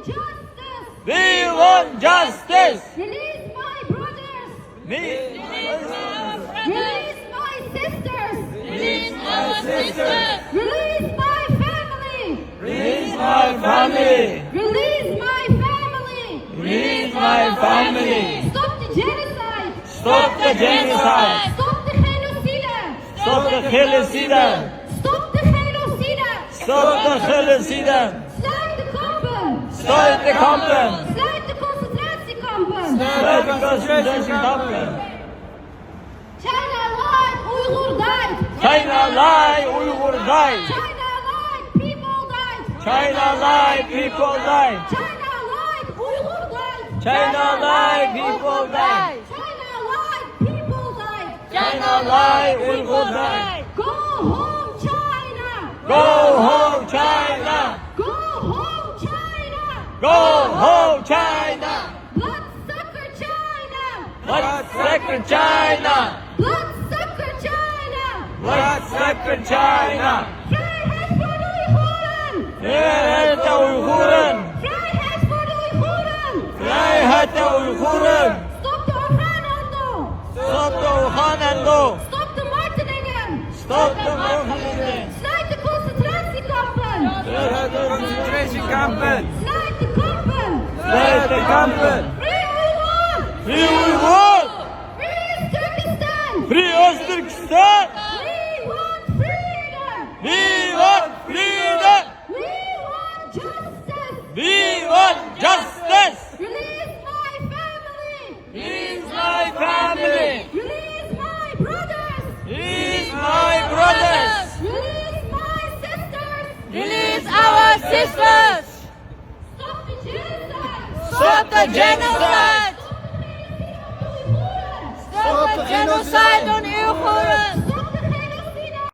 justice. We want justice. Release my brothers. Release Release my sisters. Release our sisters. Release my family. Release my family. Release my family. Release my family. Stop the genocide. Stop the genocide. Stop the genocide. Stop the genocide. Stop the genocide. Stop the genocide. Sluit de kampen. Sluit de kampen. Sluit de concentratiekampen. Sluit de concentratiekampen. China alive, Uyghur died. China alive, Uyghur died. China alive, people died. China alive, people died. China alive, Uyghur died. China alive, people died. China alive, people died. China alive, Uyghur died. Go home, China. Go home, China. Go home, China. Go home, China. Bloodsucker China. Bloodsucker China. Bloodsucker China. Bloodsucker China. Vrijheid voor de Uiguren. Vrijheid de Uiguren. Vrijheid voor de Uiguren. Vrijheid de Uiguren. Stop de orgaanhandel. Stop de orgaanhandel. Stop de martelingen. Stop de martelingen. Sluit de concentratiekampen. Sluit de concentratiekampen. Sluit de kampen. Sluit de kampen. Free Uyghur. Free Uyghur. Free Turkestan. Free Uzbekistan. We want freedom. We want freedom. We want justice. We want justice. Release my family. Release my family. Release my brothers. Release my brothers. Release my sisters. Release our sisters. Stop the genocide. Stop the genocide. Stop the genocide